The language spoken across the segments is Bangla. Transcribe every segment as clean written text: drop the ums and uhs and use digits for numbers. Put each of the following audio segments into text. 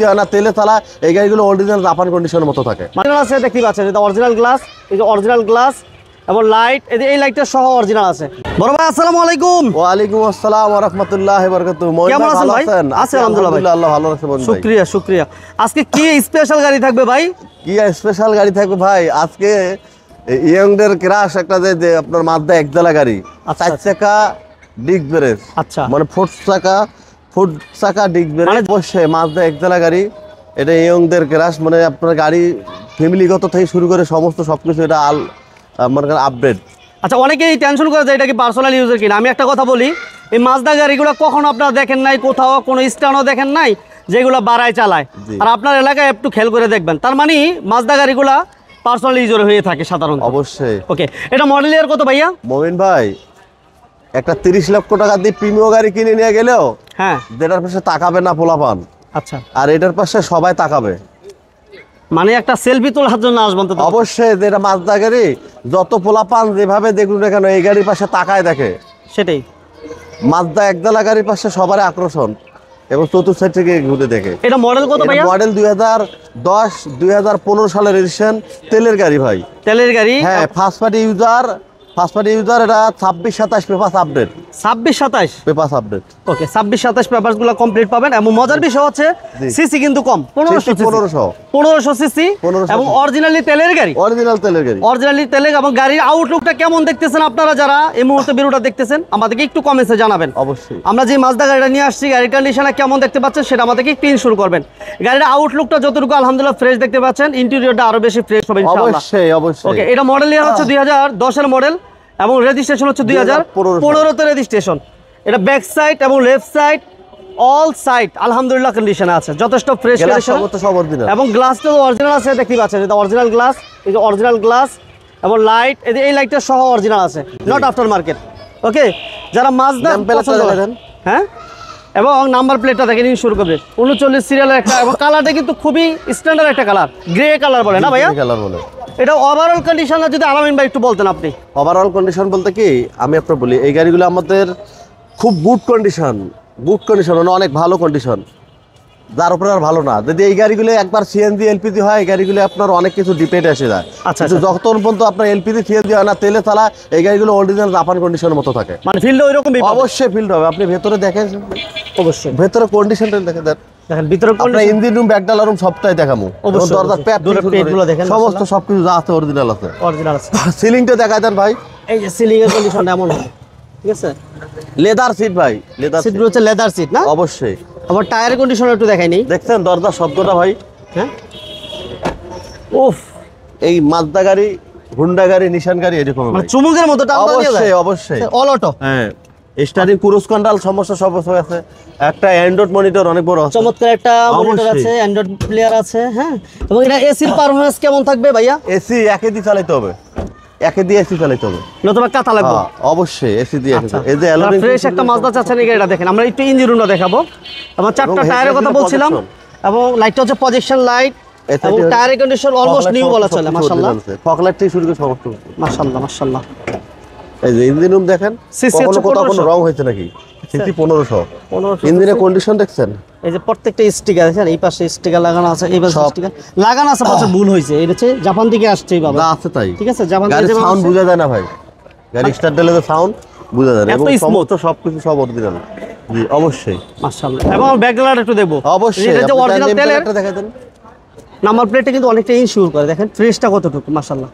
হয় না, তেলে চালা। এই গাড়িগুলো অরিজিনাল জাপান কন্ডিশনের মতো থাকে। মার্বেল আছে দেখতে পাচ্ছেন, এটা অরিজিনাল গ্লাস, এই যে অরিজিনাল গ্লাস এবং লাইট, এই লাইটটা সহ অরিজিনাল আছে। বড় ভাই আসসালামু আলাইকুম। ওয়ালাইকুম আসসালাম ওয়া রাহমাতুল্লাহি ওয়া বারাকাতুহু। কেমন আছেন ভাই? আছি আলহামদুলিল্লাহ ভাই। আল্লাহ ভালো রাখছে ভাই। শুকরিয়া শুকরিয়া। আজকে কি স্পেশাল গাড়ি থাকবে ভাই? কি স্পেশাল গাড়ি থাকবে ভাই? আজকে ইয়ংদের ক্রাশ একটা যে আপনার মাজদা একজালা গাড়ি, 4 চাকা ডিস্ক ব্রেক। আচ্ছা, মানে ফুট চাকা ডিস্ক ব্রেক বসে মাজদা একজালা গাড়ি। এটা ইয়ংদের ক্রাশ, মানে আপনার গাড়ি ফ্যামিলিগত থেকে শুরু করে সমস্ত সবকিছু এটা আমার আপডেট। আচ্ছা, অনেকেই টেনশন করে যে এটা কি পার্সোনাল ইউজের কিনা। আমি একটা কথা বলি, এই মাজদা গাড়িগুলো কখনো আপনারা দেখেন নাই, কোথাও কোনো স্ট্যান্ডও দেখেন নাই যেগুলো বাড়ায় চালায়। আর আপনার এলাকায় একটু খেয়াল করে দেখবেন, তার মানে মাজদা গাড়িগুলা পার্সোনাল ইউজার হয়ে থাকে সাধারণত। অবশ্যই। ওকে, এটা মডেল ইয়ার কত ভাইয়া? মমিন ভাই, একটা 30 লক্ষ টাকা দিয়ে প্রিমিও গাড়ি কিনে নিয়ে গেলেও হ্যাঁ, যেটার পাশে তাকাবে না পোলাপান। আচ্ছা, আর এটার পাশে সবাই তাকাবে, মানে একটা সেলফি তোলার জন্য আসবেন তো। অবশ্যই। যেটা মাজদা গাড়ি, যত পোলাপান যেভাবে দেখুন না কেন এই গাড়ির পাশে তাকায় দেখে। সেটাই, মাজদা একদালা গাড়ির পাশে সবার আকর্ষণ এবং চতুর্থ সাইড থেকে ঘুরে দেখে। এটা মডেল কত ভাইয়া? মডেল 2010-2015 সালের রেজিস্ট্রেশন, তেলের গাড়ি ভাই। তেলের গাড়ি, হ্যাঁ, ফার্স্ট পার্টি ইউজার। এটা 26-27 papers update. 26-27 papers update. Okay, 26-27 papers গুলো কমপ্লিট পাবেন। এবং মজার বিষয় হচ্ছে সিসি কিন্তু কম, 1500 সিসি এবং অরিজিনালি তেলের গাড়ি। অরিজিনালি তেলের। এবং গাড়ির আউটলুকটা কেমন দেখতেছেন আপনারা যারা এই মুহূর্তে ভিডিওটা দেখতেছেন, আমাদেরকে একটু কমেন্টসে জানাবেন। অবশ্যই। আমরা যে মাজদা গাড়িটা নিয়ে আসছি, গাড়ির কন্ডিশনে কেমন দেখতে পাচ্ছেন সেটা আমাদেরকে একটু শুরু করবেন। গাড়ির আউটলুকটা যতটুকু আলহামদুলিল্লাহ ফ্রেশ দেখতে পাচ্ছেন, ইন্টেরিয়রটা আরো বেশি ফ্রেশ হবে ইনশাআল্লাহ। অবশ্যই। ওকে, এটা মডেল ইয়ার হচ্ছে 2010 এর মডেল এবং রেজিস্ট্রেশন হচ্ছে 2015 তে রেজিস্ট্রেশন। এটা ব্যাক সাইড এবং লেফট সাইড অল সাইড আলহামদুলিল্লাহ কন্ডিশনে আছে, যথেষ্ট ফ্রেশ কন্ডিশন। এবং গ্লাসটাও অরিজিনাল আছে দেখতে পাচ্ছেন, এটা অরিজিনাল গ্লাস, এই যে অরিজিনাল গ্লাস এবং লাইট, এই লাইটটা সহ অরিজিনাল আছে, নট আফটার মার্কেট। ওকে, যারা মাজদা পছন্দ করেন, হ্যাঁ, এবং নাম্বার প্লেটটা দেখে নিন শুরু করবে 39 সিরিয়ালের একটা। এবং কালারটা কিন্তু খুবই স্ট্যান্ডার্ড একটা কালার, গ্রে কালার বলে না ভাইয়া? কালার বলে। এটা ওভারঅল কন্ডিশন যদি আলামিন ভাই একটু বলতেন আপনি। ওভারঅল কন্ডিশন বলতে কি আমি আপনার বলি, এই গাড়িগুলো আমাদের খুব গুড কন্ডিশন, মানে অনেক ভালো কন্ডিশন, যার উপরে আর ভালো না। যদি এই গাড়িগুলো একবার সিএনজি এলপিজি হয়, এই গাড়িগুলো আপনার অনেক কিছু ডিপেন্ড এসে যায়। আচ্ছা, যতক্ষণ পর্যন্ত আপনার এলপিজি সিএনজি হয় না, তেলে চালা, এই গাড়িগুলো অরিজিনাল জাপান কন্ডিশনের মতো থাকে। মানে ফিল্ড ওইরকমই অবশ্যই ফিল্ড হবে। আপনি ভেতরে দেখেন, অবশ্যই ভেতরে কন্ডিশনটা দেখেন, ভিতরে ইঞ্জিন রুম, ব্যাকডালা রুম সবটাই দেখামু। পেটগুলো দেখেন, সমস্ত সবকিছু যা আছে অরিজিনাল আছে। সিলিংটা দেখায় দেন ভাই। এই যে সিলিং এর কন্ডিশনটা এমন, ঠিক আছে। লেদার সিট ভাই, লেদার সিট হচ্ছে লেদার সিট না? অবশ্যই। আবার টায়ারের কন্ডিশন একটু দেখাই নেই, দেখছেন দরজার শব্দটা ভাই? হ্যাঁ, উফ। এই মাজদা গাড়ি, হুন্ডা গাড়ি, নিশান গাড়ি এরকম মানে চুমুকের মতো টান দিয়ে যায়। অবশ্যই অবশ্যই। All auto. হ্যাঁ, স্টারিং ক্রুজ কন্ট্রোল সমস্যা সব আছে। একটা অ্যান্ড্রয়েড মনিটর অনেক বড় আছে, চমৎকার একটা মনিটর আছে, অ্যান্ড্রয়েড প্লেয়ার আছে। হ্যাঁ, এবং এটা এসির পারফরম্যান্স কেমন থাকবে ভাইয়া? এসি একে দিয়ে চালাতে হবে, একে দিয়ে এসি চালাতে হবে, নতুবা কাঁথা লাগবে। অবশ্যই এসি দিয়ে। এই যে ফ্রেশ একটা মাজদা চাচ্ছেন, এটা দেখেন। আমরা একটু ইঞ্জিন রুমটা দেখাবো। এবং 4টা টায়ারের কথা বলছিলাম, এবং লাইটটা হচ্ছে প্রজেকশন লাইট, এবং টায়ারের কন্ডিশন অলমোস্ট নিউ বলা চলে। মাশাআল্লাহ, ফকলাইট থেকে শুরু করে সমস্ত। মাশাআল্লাহ মাশাআল্লাহ। এই যে ইঞ্জিন রুম দেখেন, কোনো রং হয়েছে নাকি? সিসি 1500 ইঞ্জিনের কন্ডিশন দেখছেন? এই যে প্রত্যেকটা স্টিকার দেখেন, এই পাশে স্টিকার লাগানো আছে, এই পাশে স্টিকার লাগানো আছে। পাশে ভুল হয়েছে, এটা হচ্ছে জাপান থেকে আসছে এই বাবা। আছে তাই, ঠিক আছে। জাপান থেকে গাড়ির সাউন্ড বোঝা যায় না ভাই, গাড়ি স্টার্ট দিলে তো সাউন্ড বোঝা যায় না। এবং সমস্ত সবকিছু সব অরিজিনাল। জি অবশ্যই, মাশাআল্লাহ। এবং ব্যাকলাইট একটু দেখবো। অবশ্যই, এটা যে অরিজিনাল তেলের দেখাই দেন। নাম্বার প্লেটটা কিন্তু অনেকটা ইনশিওর করে, দেখেন ফ্রেশটা কতটুকু। মাশাআল্লাহ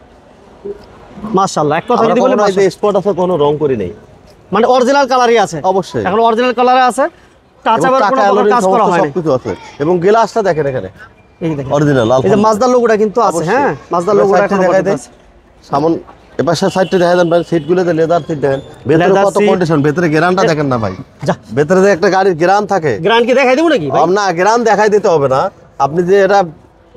মাশাআল্লাহ। এক কথা যদি বলি, স্পট আছে, কোনো রং করি নাই, মানে অরিজিনাল কালারই আছে। অবশ্যই এখন অরিজিনাল কালারে আছে, টাচাবার কোনো কাজ করা হয়নি, সবকিছু আছে। এবং গ্লাসটা দেখেন এখানে, এই দেখেন অরিজিনাল। এই যে মাজদা লোগোটা কিন্তু আছে। হ্যাঁ, মাজদা লোগোটা এখন দেখাই দেন। সামন এবার সাইডটা দেখা দেন ভাই, সিটগুলো তো লেদার সিট দেখেন, ভেতরে কত কন্ডিশন। ভেতরে গ্যারান্টটা দেখেন না ভাই, ভেতরে যে একটা গাড়ির গ্যারান্ট থাকে। গ্যারান্ট কি দেখাই দেব নাকি ভাই? না, গ্যারান্ট দেখাই দিতে হবে না। আপনি যে এটা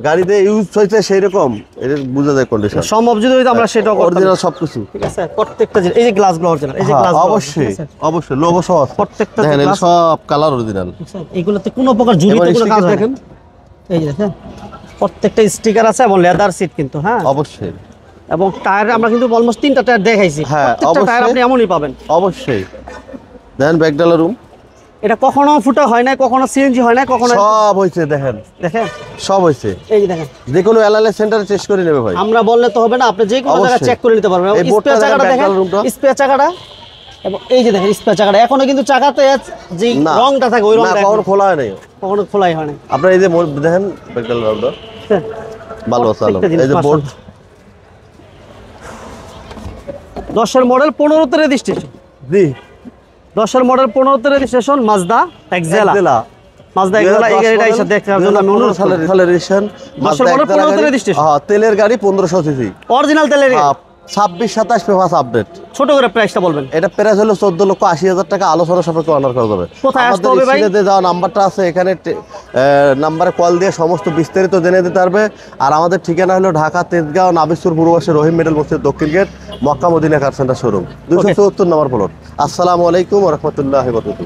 গাড়িতে ইউজ হয়েছে সেই রকম এটা বোঝা যায় কন্ডিশন। সম্ভব যদি আমরা সেটা অরিজিনাল সবকিছু, ঠিক আছে। প্রত্যেকটা এই যে গ্লাসগুলো অরিজিনাল, এই যে গ্লাস অবশ্যই অবশ্যই লোগো সহ আছে প্রত্যেকটা দেখেন, সব কালার অরিজিনাল। এগুলোতে কোনো প্রকার ঝুলিতে কোনো কাজ দেখেন, এই যে দেখেন প্রত্যেকটা স্টিকার আছে এবং লেদার সিট কিন্তু। হ্যাঁ, অবশ্যই। এবং টায়ার আমরা কিন্তু অলমোস্ট 3টা টায়ার দেখাইছি। হ্যাঁ, প্রত্যেকটা টায়ার আপনি এমনই পাবেন। অবশ্যই। দেখেন ব্যাকডালা রুম, এটা কখনো ফুটা হয় না, কখনো সিএনজি হয় না, কখনো সব হয়েছে দেখেন, দেখেন সব হয়েছে। এই যে দেখেন, যে কোনো অ্যালাইনমেন্ট সেন্টারে টেস্ট করে নেবে ভাই। আমরা বললে তো হবে না, আপনি যে কোনো জায়গা অবশ্যই। চেক করে নিতে পারবেন। এই বোর্ডটা স্পেয়ার চাকাটা দেখেন, দেখেন, ব্যাক রুমটা। স্পেয়ার চাকাটা, এবং এই যে দেখেন স্পেয়ার চাকাটা এখনো কিন্তু চাকাতে যে না, রংটা থাকে ওই না, রংটা কখনো খোলা হয় নাই। কখনো খোলাই হয় না। আপনার এই যে দেখেন ব্যাকডাল রাউন্ডটা হ্যাঁ, ভালো আছে। প্রত্যেকটা জিনিস এই যে বোর্ড 10-এর মডেল 15তে রেজিস্ট্রেশন, জি 10-এর মডেল 15তে রেজিস্ট্রেশন, মাজদা এক্সেলা, জেলা মাজদা এক্সেলা। এই গাড়িটা এসে দেখার জন্য আমি অনুরোধ করব। সালের রেজিস্ট্রেশন, 10-এর মডেল 15তে রেজিস্ট্রেশন, হ্যাঁ তেলের গাড়ি 1500 সিসি, অরিজিনাল তেলের গাড়ি। 26-27 পেপারস আপডেট। ছোট করে প্রাইসটা বলবেন। এটা প্রাইস হলো 14,80,000 টাকা, আলোচনা সাপেক্ষে অনার করা যাবে। কোথায় আসতে আমাদের হবে ভাই? স্ক্রিনে দেওয়া নাম্বারটা আছে, এখানে নাম্বারে কল দিয়ে সমস্ত বিস্তারিত জেনে দিতে পারবে। আর আমাদের ঠিকানা হলো ঢাকা তেজগাঁও নাবিসুর পূর্বপাশে রহিম মিডল মসজিদ দক্ষিণ gate, Makka Madina car centre showroom, 274 নম্বর প্লট। আসসালামু আলাইকুম ওয়া রাহমাতুল্লাহি ওয়া বারাকাতুহু।